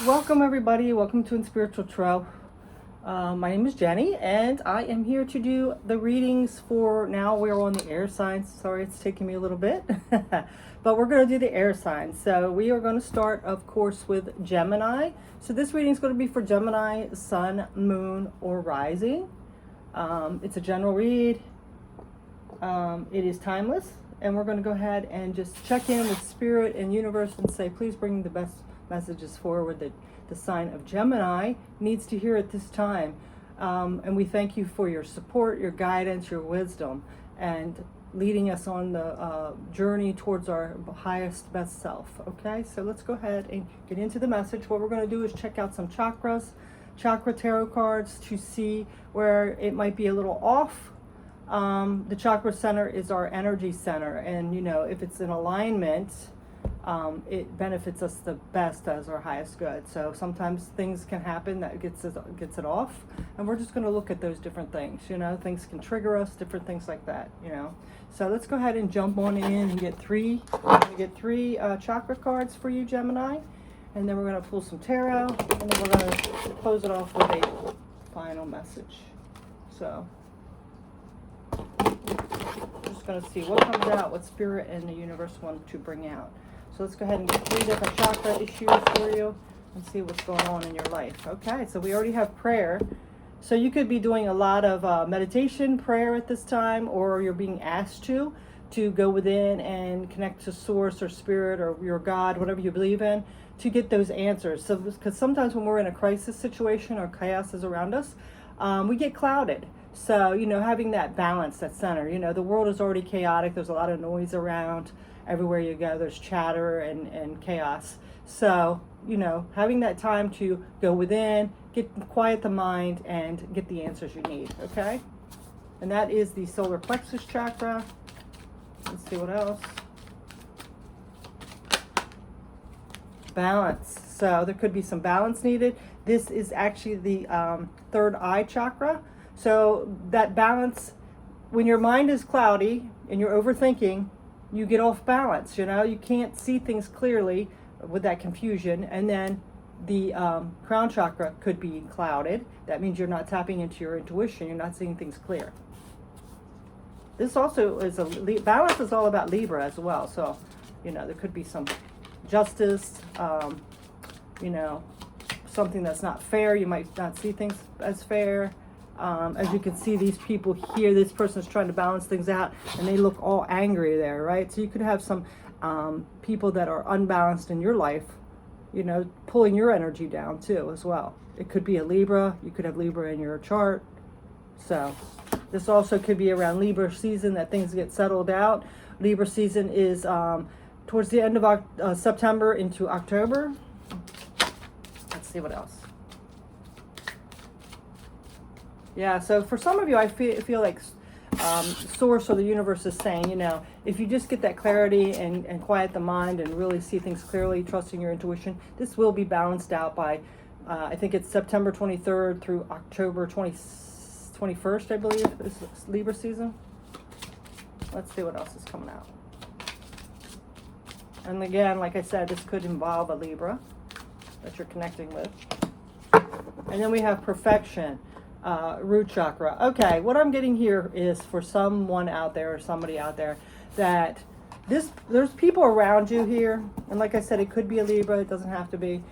Welcome everybody, welcome to In Spiritual Tarot. My name is Jenny and I am here to do the readings for, now we're on the air signs. Sorry it's taking me a little bit, but we're going to do the air signs. So we are going to start, of course, with Gemini. So this reading is going to be for Gemini, Sun, Moon, or Rising. It's a general read. It is timeless, and we're going to go ahead and just check in with Spirit and Universe and say, please bring the best messages forward that the sign of Gemini needs to hear at this time. And we thank you for your support, your guidance, your wisdom, and leading us on the journey towards our highest, best self. Okay, so let's go ahead and get into the message. What we're going to do is check out some chakras, chakra tarot cards, to see where it might be a little off. The chakra center is our energy center, and you know, if it's in alignment, it benefits us the best as our highest good. So sometimes things can happen that gets it off, and we're just going to look at those different things. You know, things can trigger us, different things like that. You know, so let's go ahead and jump on in and get three. We're going to get three chakra cards for you, Gemini, and then we're going to pull some tarot, and then we're going to close it off with a final message. So just going to see what comes out, what Spirit and the Universe want to bring out. So let's go ahead and get three different chakra issues for you and see what's going on in your life. Okay, so we already have prayer. So you could be doing a lot of meditation, prayer at this time, or you're being asked to go within and connect to Source or Spirit or your God, whatever you believe in, to get those answers. So because sometimes when we're in a crisis situation or chaos is around us, we get clouded. So, you know, having that balance, that center, you know, the world is already chaotic. There's a lot of noise around. Everywhere you go, there's chatter and chaos. So, you know, having that time to go within, quiet the mind, and get the answers you need, okay? And that is the solar plexus chakra. Let's see what else. Balance. So there could be some balance needed. This is actually the third eye chakra. So that balance, when your mind is cloudy and you're overthinking, you get off balance. You know, you can't see things clearly with that confusion. And then the crown chakra could be clouded. That means you're not tapping into your intuition. You're not seeing things clear. This also is balance is all about Libra as well. So, you know, there could be some justice, you know, something that's not fair. You might not see things as fair. As you can see, these people here, this person is trying to balance things out, and they look all angry there, right? So you could have some people that are unbalanced in your life, you know, pulling your energy down too as well. It could be a Libra. You could have Libra in your chart. So this also could be around Libra season that things get settled out. Libra season is towards the end of September into October. Let's see what else. Yeah, so for some of you, I feel like Source or the Universe is saying, you know, if you just get that clarity and quiet the mind and really see things clearly, trusting your intuition, this will be balanced out by, I think it's September 23rd through October 21st, I believe, is Libra season. Let's see what else is coming out. And again, like I said, this could involve a Libra that you're connecting with. And then we have perfection. Root chakra. Okay, what I'm getting here is for someone out there or somebody out there that there's people around you here, and like I said, it could be a Libra, it doesn't have to be,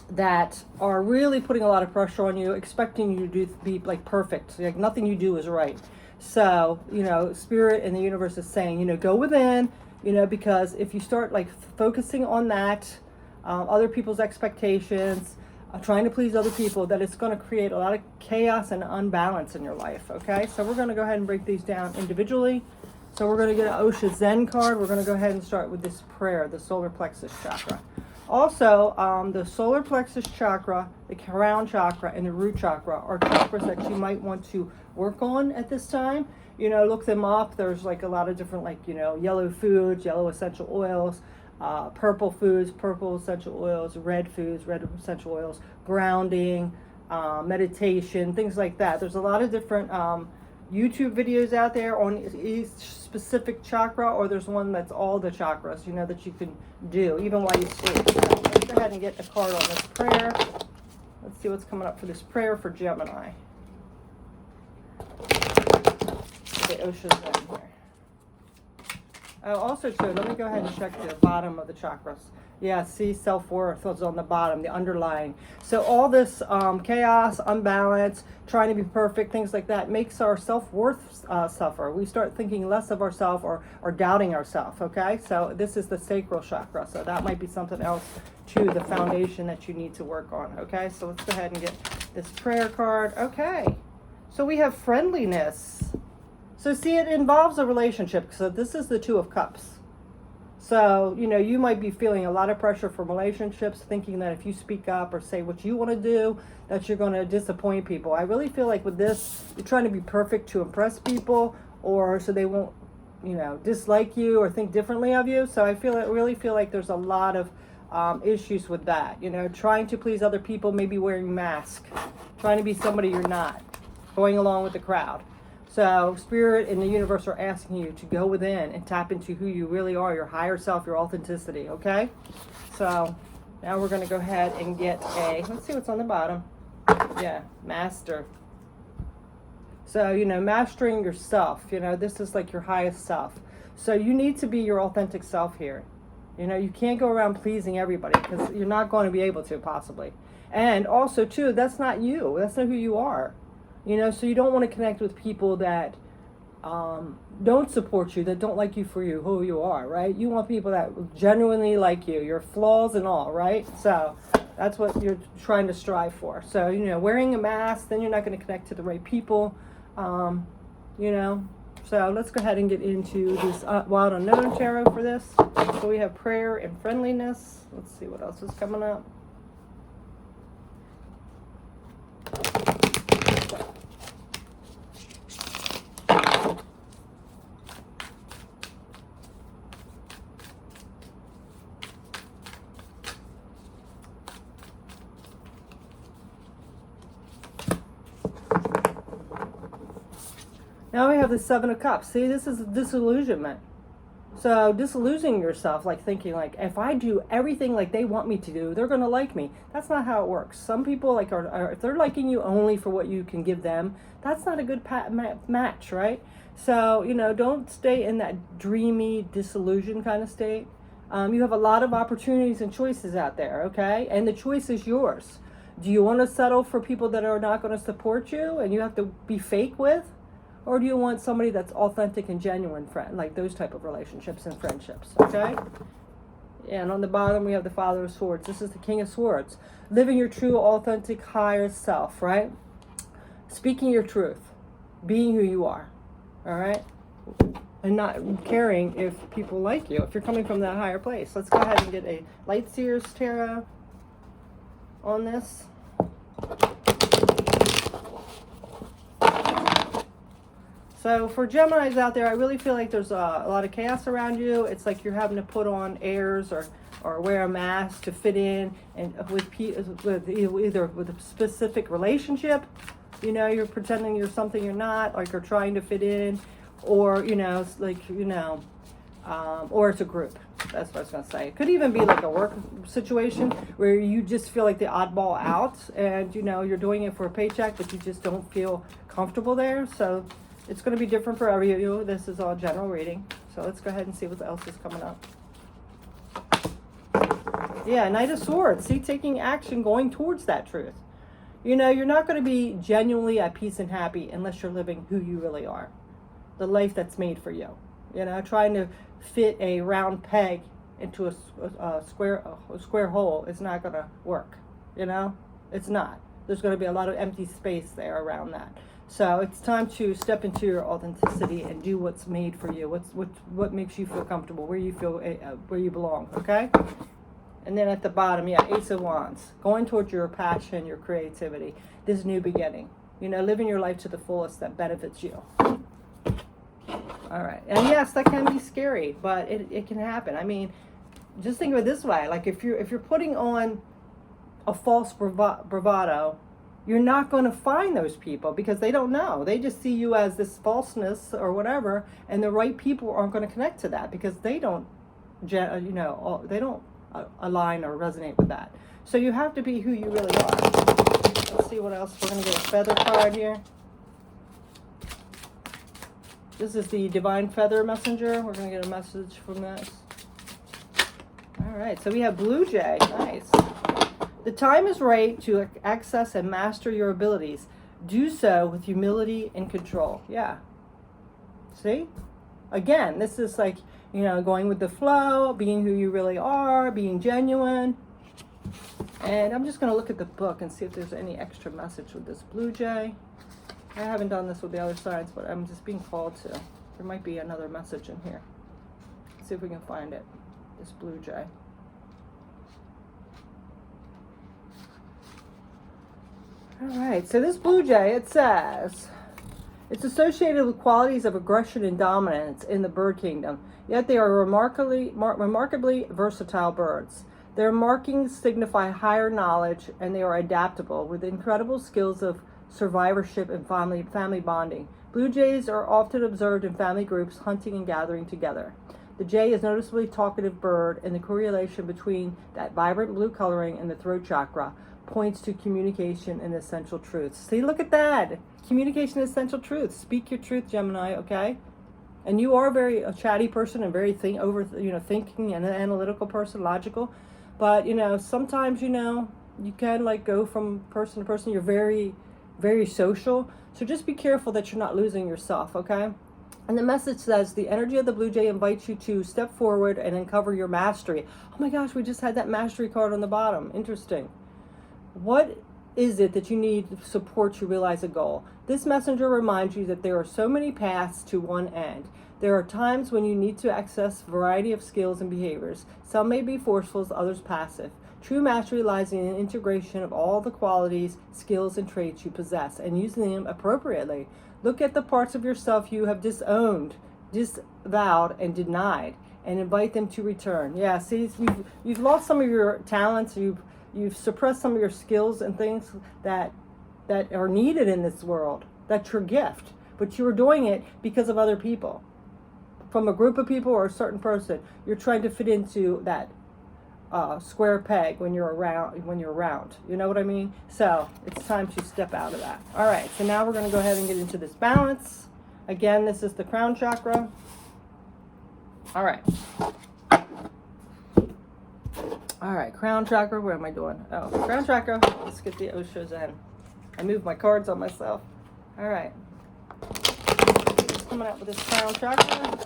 that are really putting a lot of pressure on you, expecting you to be like perfect, like nothing you do is right. So, you know, Spirit and the Universe is saying, you know, go within, you know, because if you start like focusing on that, other people's expectations, trying to please other people, that it's going to create a lot of chaos and unbalance in your life. Okay, so we're going to go ahead and break these down individually. So we're going to get an Osha Zen card. We're going to go ahead and start with this prayer, the solar plexus chakra. Also, the solar plexus chakra, the crown chakra, and the root chakra are chakras that you might want to work on at this time. You know, look them up. There's like a lot of different, like, you know, yellow foods, yellow essential oils, purple foods, purple essential oils, red foods, red essential oils, grounding, meditation, things like that. There's a lot of different YouTube videos out there on each specific chakra, or there's one that's all the chakras, you know, that you can do even while you sleep. go ahead and get a card on this prayer. Let's see what's coming up for this prayer for Gemini. The ocean's in here. Oh, also too, let me go ahead and check the bottom of the chakras. Yeah, see, self-worth was on the bottom, the underlying. So all this chaos, unbalance, trying to be perfect, things like that makes our self-worth suffer. We start thinking less of ourselves or doubting ourselves, okay? So this is the sacral chakra. So that might be something else to the foundation that you need to work on, okay? So let's go ahead and get this prayer card. Okay, so we have friendliness. So see, it involves a relationship. So this is the Two of Cups. So, you know, you might be feeling a lot of pressure from relationships, thinking that if you speak up or say what you want to do, that you're going to disappoint people. I really feel like with this, you're trying to be perfect to impress people, or so they won't, you know, dislike you or think differently of you. So I really feel like there's a lot of issues with that. You know, trying to please other people, maybe wearing masks, trying to be somebody you're not, going along with the crowd. So Spirit and the universe are asking you to go within and tap into who you really are, your higher self, your authenticity, okay? So now we're going to go ahead and get let's see what's on the bottom. Yeah, Master. So, you know, mastering yourself, you know, this is like your highest self. So you need to be your authentic self here. You know, you can't go around pleasing everybody because you're not going to be able to possibly. And also, too, that's not you. That's not who you are. You know, so you don't want to connect with people that don't support you, that don't like you for who you are, right? You want people that genuinely like you, your flaws and all, right? So that's what you're trying to strive for. So, you know, wearing a mask, then you're not going to connect to the right people, you know. So let's go ahead and get into this Wild Unknown Tarot for this. So we have prayer and friendliness. Let's see what else is coming up. Now we have the Seven of Cups. See, this is disillusionment. So disillusioning yourself, like thinking like, if I do everything like they want me to do, they're going to like me. That's not how it works. Some people like are if they're liking you only for what you can give them, that's not a good match, right? So, you know, don't stay in that dreamy disillusion kind of state. You have a lot of opportunities and choices out there, okay? And the choice is yours. Do you want to settle for people that are not going to support you and you have to be fake with? Or do you want somebody that's authentic and genuine friend, like those type of relationships and friendships, okay? And on the bottom, we have the Father of Swords. This is the King of Swords. Living your true, authentic, higher self, right? Speaking your truth. Being who you are, all right? And not caring if people like you, if you're coming from that higher place. Let's go ahead and get a Light Seers Tarot on this. So for Geminis out there, I really feel like there's a lot of chaos around you. It's like you're having to put on airs or wear a mask to fit in, and with either with a specific relationship, you know, you're pretending you're something you're not, like you're trying to fit in, or, you know, like, you know, or it's a group. That's what I was going to say. It could even be like a work situation where you just feel like the oddball out, and, you know, you're doing it for a paycheck, but you just don't feel comfortable there. So it's going to be different for every of you. This is all general reading. So let's go ahead and see what else is coming up. Yeah, Knight of Swords. See, taking action, going towards that truth. You know, you're not going to be genuinely at peace and happy unless you're living who you really are. The life that's made for you. You know, trying to fit a round peg into a square hole is not going to work. You know, it's not. There's going to be a lot of empty space there around that. So it's time to step into your authenticity and do what's made for you. What makes you feel comfortable, where you feel where you belong. Okay. And then at the bottom, yeah, Ace of Wands, going towards your passion, your creativity, this new beginning. You know, living your life to the fullest that benefits you. All right. And yes, that can be scary, but it can happen. I mean, just think of it this way. Like if you're putting on a false bravado, you're not going to find those people because they don't know. They just see you as this falseness or whatever, and the right people aren't going to connect to that because they don't, you know, they don't align or resonate with that. So you have to be who you really are. Let's see what else. We're going to get a feather card here. This is the Divine Feather Messenger. We're going to get a message from this. All right, so we have Blue Jay. Nice. The time is right to access and master your abilities. Do so with humility and control. Yeah. See? Again, this is like, you know, going with the flow, being who you really are, being genuine. And I'm just going to look at the book and see if there's any extra message with this Blue Jay. I haven't done this with the other signs, but I'm just being called to. There might be another message in here. Let's see if we can find it. This Blue Jay. All right, so this Blue Jay, it says, it's associated with qualities of aggression and dominance in the bird kingdom, yet they are remarkably versatile birds. Their markings signify higher knowledge, and they are adaptable with incredible skills of survivorship and family bonding. Blue jays are often observed in family groups hunting and gathering together. The jay is a noticeably talkative bird, and the correlation between that vibrant blue coloring and the throat chakra points to communication and essential truths. See, look at that. Communication and essential truths. Speak your truth, Gemini, okay? And you are a chatty person and very thinking and an analytical person, logical. But, sometimes, you can like go from person to person. You're very, very social. So just be careful that you're not losing yourself, okay? And the message says, the energy of the Blue Jay invites you to step forward and uncover your mastery. Oh my gosh, we just had that mastery card on the bottom. Interesting. What is it that you need to support you realize a goal? This messenger reminds you that there are so many paths to one end. There are times when you need to access a variety of skills and behaviors. Some may be forceful, others passive. True mastery lies in an integration of all the qualities, skills, and traits you possess and using them appropriately. Look at the parts of yourself you have disowned, disavowed, and denied, and invite them to return. Yeah, see, you've lost some of your talents. You've suppressed some of your skills and things that are needed in this world. That's your gift. But you were doing it because of other people. From a group of people or a certain person. You're trying to fit into that square peg when you're around. You know what I mean? So it's time to step out of that. All right, so now we're going to go ahead and get into this balance. Again, this is the crown chakra. All right. All right, crown chakra. What am I doing? Oh, crown chakra. Let's get the Oshos in. I moved my cards on myself. All right. Just coming out with this crown chakra.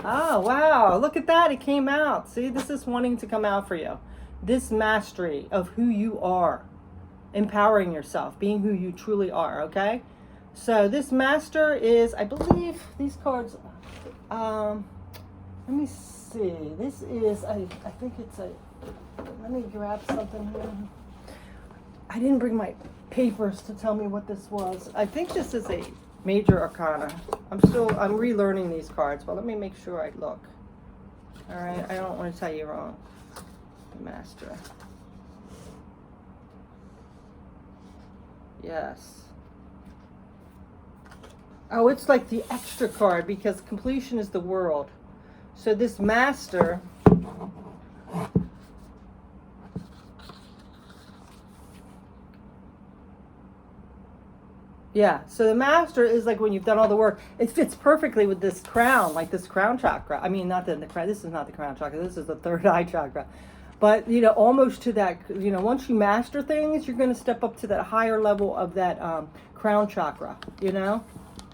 Oh, wow. Look at that. It came out. See, this is wanting to come out for you. This mastery of who you are. Empowering yourself, being who you truly are, okay? So this master is, I believe, these cards, let me see. This is, I think it's let me grab something here. I didn't bring my papers to tell me what this was. I think this is a major arcana. I'm relearning these cards, but let me make sure I look. All right, I don't want to tell you wrong. The master. Yes. Oh, it's like the extra card because completion is the world. So this master, yeah, so the master is like when you've done all the work. It fits perfectly with this crown, like this crown chakra. I mean, not the crown. This is not the crown chakra. This is the third eye chakra. But, almost to that, once you master things, you're going to step up to that higher level of that crown chakra,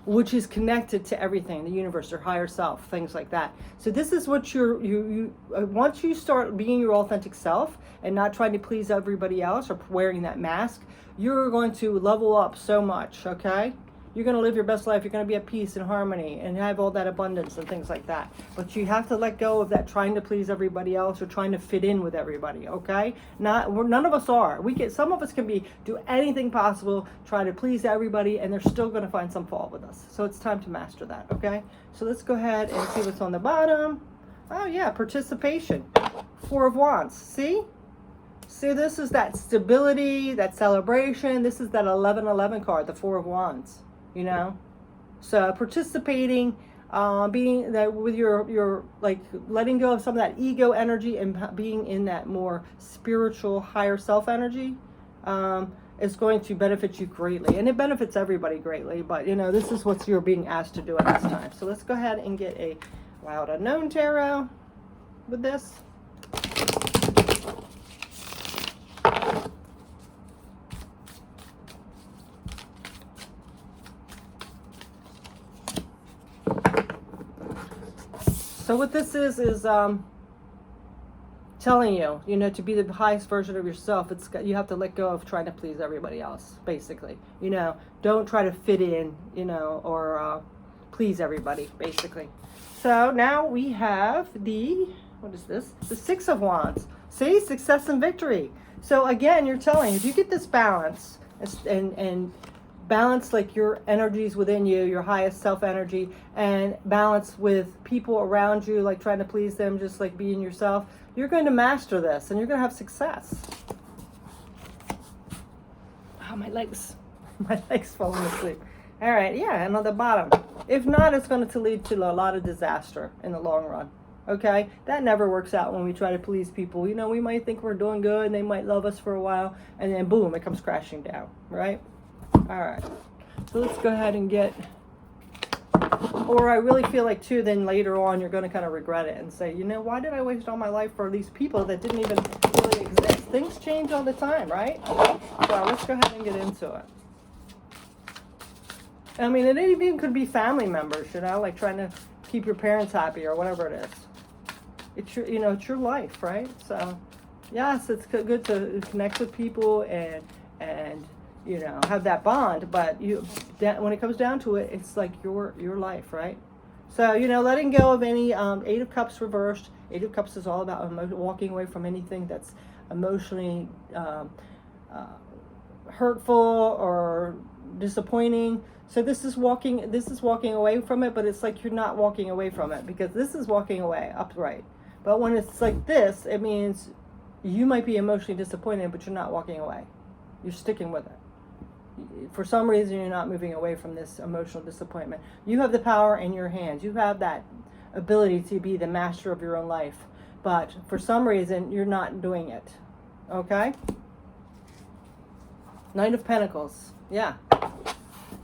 which is connected to everything, the universe, your higher self, things like that. So this is what once you start being your authentic self and not trying to please everybody else or wearing that mask, you're going to level up so much, okay? You're going to live your best life. You're going to be at peace and harmony and have all that abundance and things like that. But you have to let go of that trying to please everybody else or trying to fit in with everybody, okay? None of us are. Some of us can do anything possible, try to please everybody, and they're still going to find some fault with us. So it's time to master that, okay? So let's go ahead and see what's on the bottom. Oh, yeah, participation. 4 of Wands. See? See, this is that stability, that celebration. This is that 1111 card, the Four of Wands, you know? So participating, being that with your like letting go of some of that ego energy and being in that more spiritual, higher self energy, is going to benefit you greatly. And it benefits everybody greatly, but you know, this is what you're being asked to do at this time. So let's go ahead and get a Wild Unknown Tarot with this. So what this is telling you, you know, to be the highest version of yourself, you have to let go of trying to please everybody else, basically. You know, don't try to fit in, you know, or please everybody, basically. So now we have what is this? The Six of Wands. See, success and victory. So again, you're telling, if you get this balance and balance like your energies within you, your highest self energy, and balance with people around you, like trying to please them, just like being yourself, you're going to master this and you're going to have success. Oh, my legs falling asleep. All right, yeah, and on the bottom. If not, it's going to lead to a lot of disaster in the long run. Okay, that never works out when we try to please people. You know, we might think we're doing good and they might love us for a while, and then boom, it comes crashing down, right? All right, so let's go ahead and get, or I really feel like too, then later on you're going to kind of regret it and say, you know, why did I waste all my life for these people that didn't even really exist? Things change all the time, right? So let's go ahead and get into it. I mean, it even could be family members, you know, like trying to keep your parents happy or whatever it is. It's your, you know, it's your life, right? So yes, it's good to connect with people and you know, have that bond, but when it comes down to it, it's like your life, right? So, you know, letting go of any Eight of Cups reversed. Eight of Cups is all about walking away from anything that's emotionally hurtful or disappointing. So this is walking away from it, but it's like you're not walking away from it, because this is walking away upright. But when it's like this, it means you might be emotionally disappointed, but you're not walking away. You're sticking with it. For some reason, you're not moving away from this emotional disappointment. You have the power in your hands. You have that ability to be the master of your own life. But for some reason, you're not doing it. Okay? Knight of Pentacles. Yeah.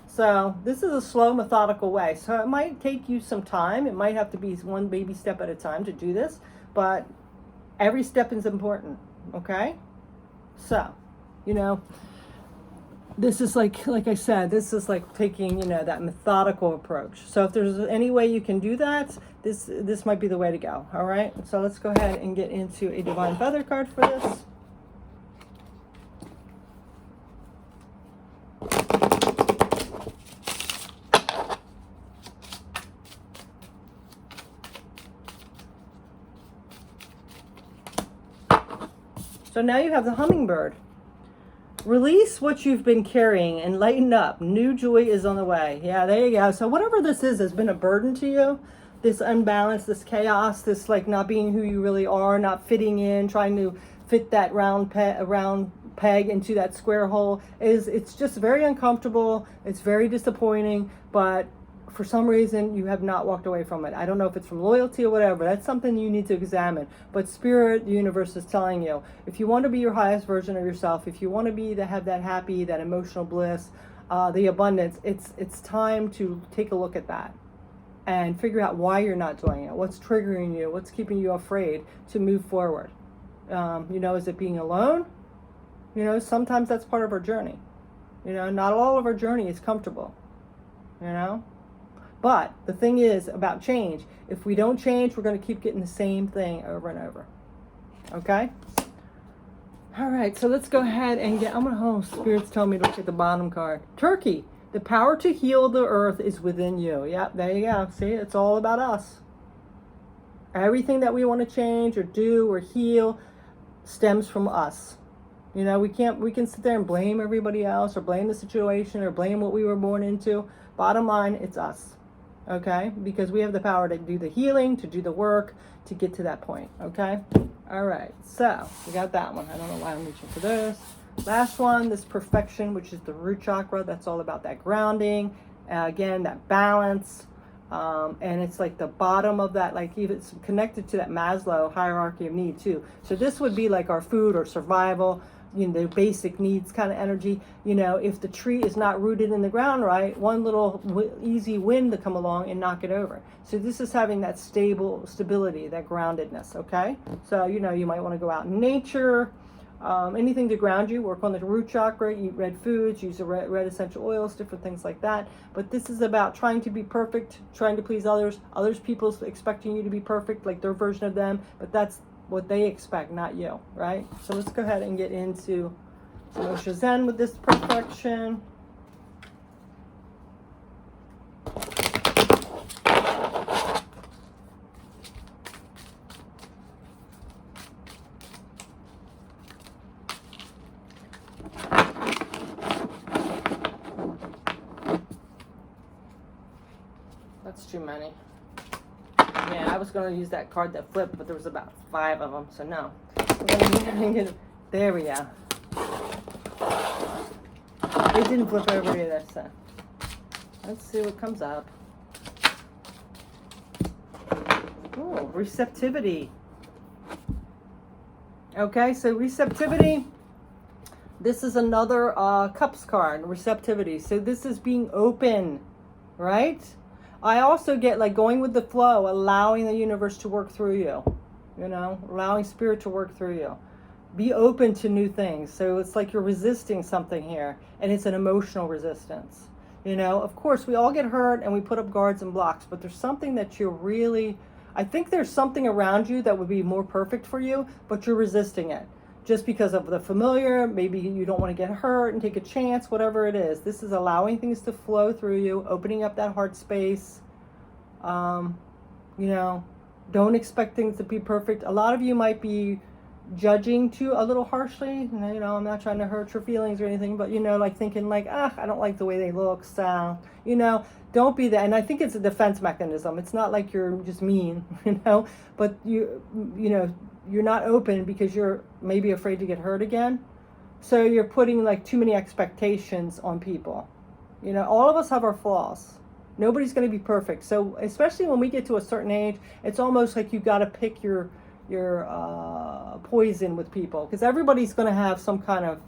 So this is a slow, methodical way. So it might take you some time. It might have to be one baby step at a time to do this. But every step is important. Okay? So, you know, this is like I said, this is like taking, you know, that methodical approach. So if there's any way you can do that, this might be the way to go. All right. So let's go ahead and get into a Divine Feather card for this. So now you have the Hummingbird. Release what you've been carrying and lighten up. New joy is on the way. Yeah, there you go. So whatever this is has been a burden to you. This unbalance, this chaos, this like not being who you really are, not fitting in, trying to fit that round peg into that square hole. It's just very uncomfortable. It's very disappointing, but for some reason you have not walked away from it. I don't know if it's from loyalty or whatever. That's something you need to examine. But Spirit, the universe is telling you, if you want to be your highest version of yourself, if you want to have that happy, that emotional bliss, the abundance, it's time to take a look at that and figure out why you're not doing it. What's triggering you? What's keeping you afraid to move forward? You know, is it being alone? You know, sometimes that's part of our journey. You know, not all of our journey is comfortable. You know? But the thing is about change, if we don't change, we're going to keep getting the same thing over and over. Okay? All right, so let's go ahead and Spirit's telling me to look at the bottom card. Turkey, the power to heal the earth is within you. Yep, there you go. See, it's all about us. Everything that we want to change or do or heal stems from us. You know, we can sit there and blame everybody else or blame the situation or blame what we were born into. Bottom line, it's us. Okay, because we have the power to do the healing, to do the work, to get to that point. Okay, All right, so we got that one. I don't know why I'm reaching for this. Last one, this perfection, which is the root chakra. That's all about that grounding. Again, that balance. And it's like the bottom of that, like even it's connected to that Maslow hierarchy of need too. So this would be like our food or survival, you know, the basic needs kind of energy. You know, if the tree is not rooted in the ground right, one little easy wind to come along and knock it over. So this is having that stability, that groundedness, okay? So, you know, you might want to go out in nature, anything to ground you, work on the root chakra, eat red foods, use the red essential oils, different things like that. But this is about trying to be perfect, trying to please others people expecting you to be perfect, like their version of them, but that's what they expect, not you, right? So let's go ahead and get into some Osho Zen with this perfection. That's too many. Yeah, I was going to use that card that flipped, but there was about 5 of them, so no. There we go. It didn't flip over either, so let's see what comes up. Oh, receptivity. Okay, so receptivity. This is another cups card, receptivity. So this is being open, right? I also get like going with the flow, allowing the universe to work through you, you know, allowing spirit to work through you. Be open to new things. So it's like you're resisting something here, and it's an emotional resistance. You know, of course, we all get hurt and we put up guards and blocks, but there's something that you're really, I think there's something around you that would be more perfect for you, but you're resisting it. Just because of the familiar, maybe you don't want to get hurt and take a chance, whatever it is. This is allowing things to flow through you, opening up that heart space. You know, don't expect things to be perfect. A lot of you might be judging too a little harshly. You know, I'm not trying to hurt your feelings or anything, but you know, like thinking like, I don't like the way they look, sound. You know, don't be that. And I think it's a defense mechanism. It's not like you're just mean, you know, but you know, you're not open because you're maybe afraid to get hurt again. So you're putting like too many expectations on people. You know, all of us have our flaws. Nobody's going to be perfect. So especially when we get to a certain age, it's almost like you got to pick your poison with people, because everybody's going to have some kind of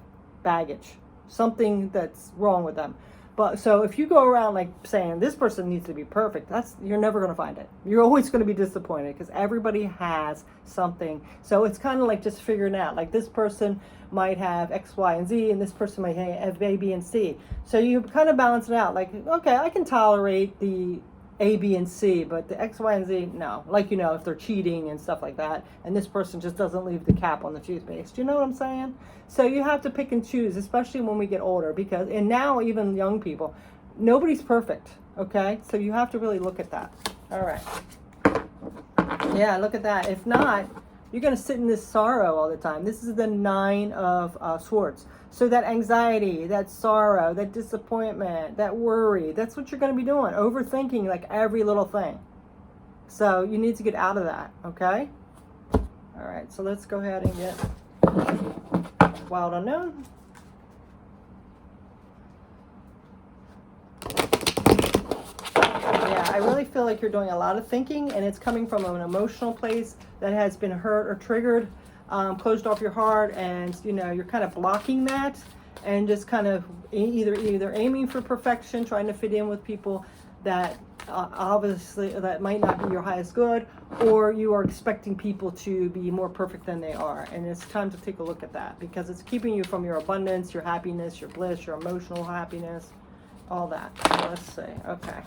baggage, something that's wrong with them. But so if you go around like saying this person needs to be perfect, you're never going to find it. You're always going to be disappointed because everybody has something. So it's kind of like just figuring out, like this person might have X, Y, and Z, and this person might have A, B, and C. So you kind of balance it out. Like, okay, I can tolerate the A, B, and C, but the X, Y, and Z, no. Like, you know, if they're cheating and stuff like that, and this person just doesn't leave the cap on the toothpaste. Do you know what I'm saying? So you have to pick and choose, especially when we get older, because, and now even young people, nobody's perfect, okay? So you have to really look at that. All right. Yeah, look at that. If not, you're going to sit in this sorrow all the time. This is the 9 of Swords. So that anxiety, that sorrow, that disappointment, that worry, that's what you're going to be doing. Overthinking like every little thing. So you need to get out of that, okay? All right, so let's go ahead and get Wild Unknown. Yeah, I really feel like you're doing a lot of thinking, and it's coming from an emotional place that has been hurt or triggered, closed off your heart, and you know, you're kind of blocking that and just kind of either aiming for perfection, trying to fit in with people that obviously that might not be your highest good, or you are expecting people to be more perfect than they are. And it's time to take a look at that, because it's keeping you from your abundance, your happiness, your bliss, your emotional happiness, all that. So let's see. Okay.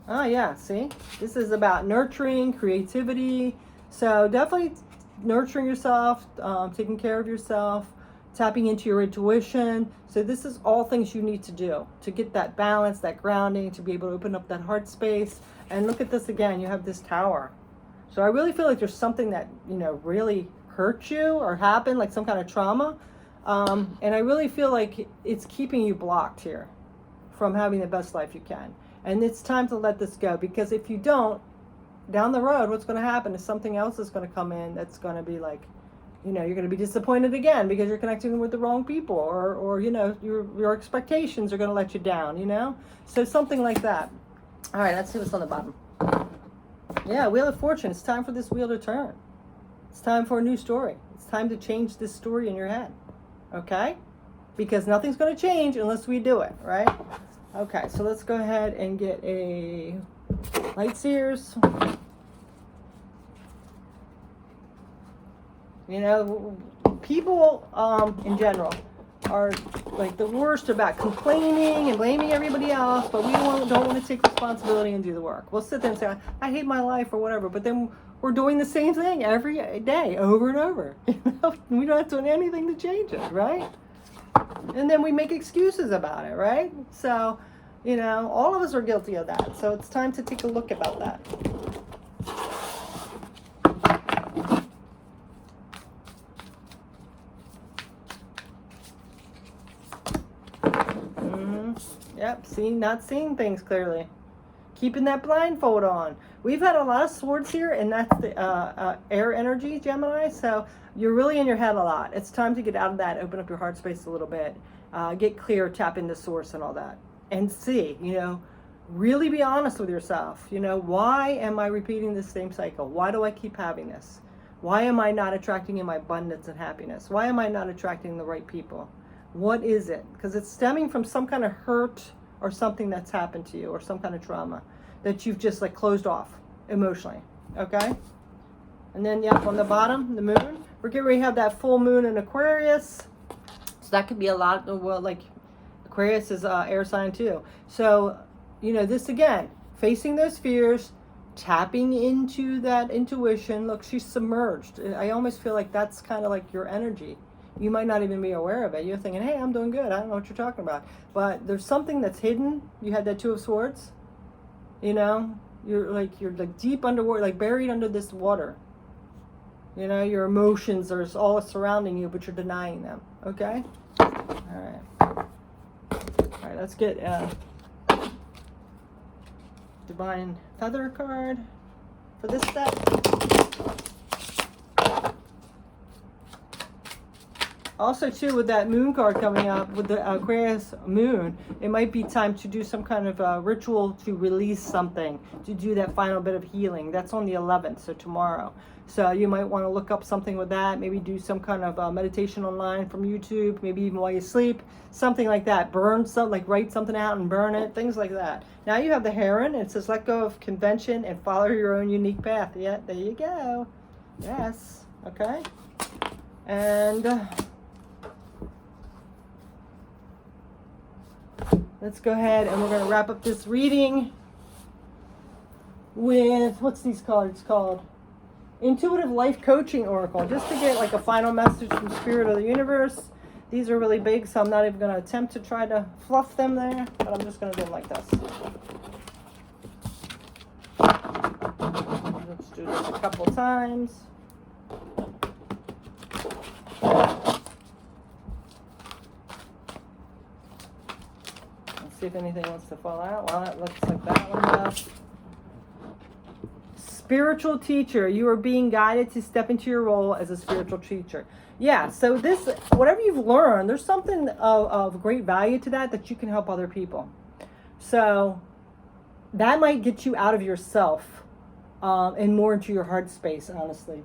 Oh yeah, see? This is about nurturing, creativity. So definitely nurturing yourself, taking care of yourself, tapping into your intuition. So this is all things you need to do to get that balance, that grounding, to be able to open up that heart space. And look at this again, you have this Tower. So I really feel like there's something that, you know, really hurt you or happened, like some kind of trauma. And I really feel like it's keeping you blocked here from having the best life you can. And it's time to let this go, because if you don't, down the road, what's going to happen is something else is going to come in that's going to be like, you know, you're going to be disappointed again because you're connecting with the wrong people, or you know, your expectations are going to let you down, you know? So something like that. All right, let's see what's on the bottom. Yeah, Wheel of Fortune. It's time for this wheel to turn. It's time for a new story. It's time to change this story in your head. Okay? Because nothing's going to change unless we do it, right? Okay, so let's go ahead and get a light seers. You know, people in general are like the worst about complaining and blaming everybody else, but we don't want to take responsibility and do the work. We'll sit there and say, I hate my life or whatever, but then we're doing the same thing every day over and over. You know? We're not doing anything to change it, right? And then we make excuses about it, right? So, you know, all of us are guilty of that. So it's time to take a look about that. Yep, not seeing things clearly. Keeping that blindfold on. We've had a lot of swords here, and that's the air energy, Gemini. So you're really in your head a lot. It's time to get out of that, open up your heart space a little bit, get clear, tap into source and all that. And see, you know, really be honest with yourself. You know, why am I repeating this same cycle? Why do I keep having this? Why am I not attracting in my abundance and happiness? Why am I not attracting the right people? What is it? Because it's stemming from some kind of hurt or something that's happened to you, or some kind of trauma that you've just like closed off emotionally. Okay? And then, yep, on the bottom, the moon. We're getting ready to have that full moon in Aquarius. So that could be a lot of, well, like Aquarius is air sign too. So, you know, this again, facing those fears, tapping into that intuition. Look, she's submerged. I almost feel like that's kind of like your energy. You might not even be aware of it. You're thinking, hey, I'm doing good. I don't know what you're talking about. But there's something that's hidden. You had that Two of Swords. You know, you're like deep underwater, like buried under this water. You know, your emotions are all surrounding you, but you're denying them. Okay? All right. All right, let's get Divine Feather card for this set. Also, too, with that moon card coming up, with the Aquarius moon, it might be time to do some kind of ritual to release something, to do that final bit of healing. That's on the 11th, so tomorrow. So you might want to look up something with that, maybe do some kind of meditation online from YouTube, maybe even while you sleep, something like that. Burn something, like write something out and burn it, things like that. Now you have the Heron, and it says let go of convention and follow your own unique path. Yeah, there you go. Yes, okay. And let's go ahead and we're going to wrap up this reading with, what's these cards called? Intuitive Life Coaching Oracle, just to get like a final message from Spirit of the Universe. These are really big, so I'm not even going to attempt to try to fluff them there, but I'm just going to do them like this. Let's do this a couple times. See if anything wants to fall out. Well, it looks like that one does. Spiritual teacher. You are being guided to step into your role as a spiritual teacher. Yeah, so this, whatever you've learned, there's something of great value to that you can help other people. So that might get you out of yourself and more into your heart space, honestly.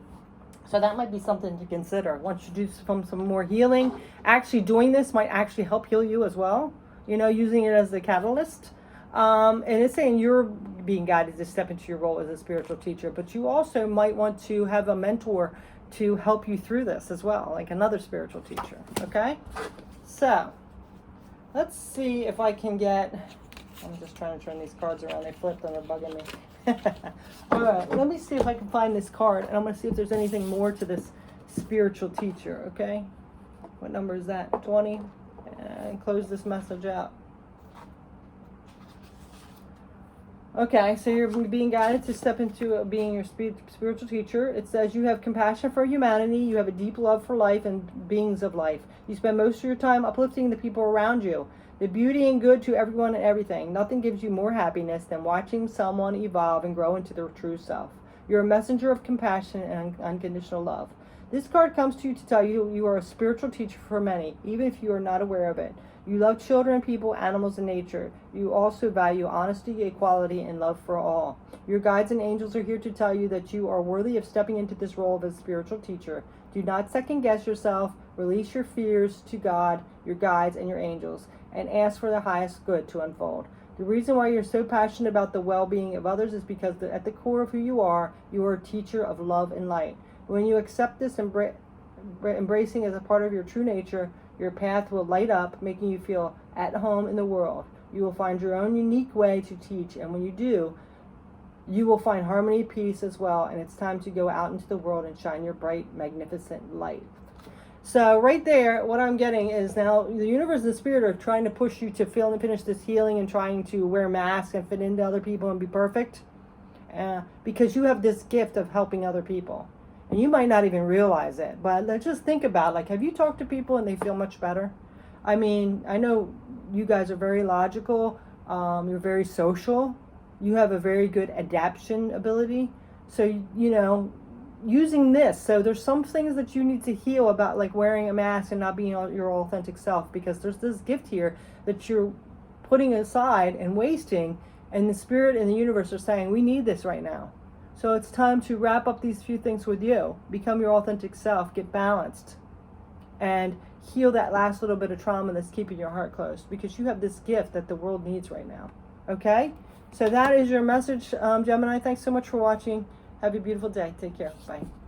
So that might be something to consider. Once you do some more healing, actually doing this might actually help heal you as well. You know, using it as the catalyst. And it's saying you're being guided to step into your role as a spiritual teacher, but you also might want to have a mentor to help you through this as well, like another spiritual teacher, okay? So, let's see if I can get, I'm just trying to turn these cards around, they flipped and they're bugging me. All right, let me see if I can find this card, and I'm going to see if there's anything more to this spiritual teacher, okay? What number is that? 20? And close this message out. Okay, so you're being guided to step into being your spiritual teacher. It says you have compassion for humanity, you have a deep love for life and beings of life. You spend most of your time uplifting the people around you. the beauty and good to everyone and everything. Nothing gives you more happiness than watching someone evolve and grow into their true self. You're a messenger of compassion and unconditional love. This card comes to you to tell you you are a spiritual teacher for many, even if you are not aware of it. You love children, people, animals, and nature. You also value honesty, equality, and love for all. Your guides and angels are here to tell you that you are worthy of stepping into this role of a spiritual teacher. Do not second guess yourself. Release your fears to God, your guides, and your angels, and ask for the highest good to unfold. The reason why you're so passionate about the well-being of others is because at the core of who you are a teacher of love and light. When you accept this, embracing as a part of your true nature, your path will light up, making you feel at home in the world. You will find your own unique way to teach, and when you do, you will find harmony, peace as well, and it's time to go out into the world and shine your bright, magnificent light. So right there, what I'm getting is now the universe and the spirit are trying to push you to feel and finish this healing and trying to wear masks and fit into other people and be perfect, because you have this gift of helping other people. And you might not even realize it, but let's just think about, like, have you talked to people and they feel much better? I mean, I know you guys are very logical, you're very social, you have a very good adaptation ability. So, you know, using this, so there's some things that you need to heal about, like wearing a mask and not being your authentic self, because there's this gift here that you're putting aside and wasting, and the spirit and the universe are saying, we need this right now. So it's time to wrap up these few things with you. Become your authentic self, get balanced, and heal that last little bit of trauma that's keeping your heart closed, because you have this gift that the world needs right now. Okay? So that is your message, Gemini. Thanks so much for watching. Have a beautiful day. Take care. Bye.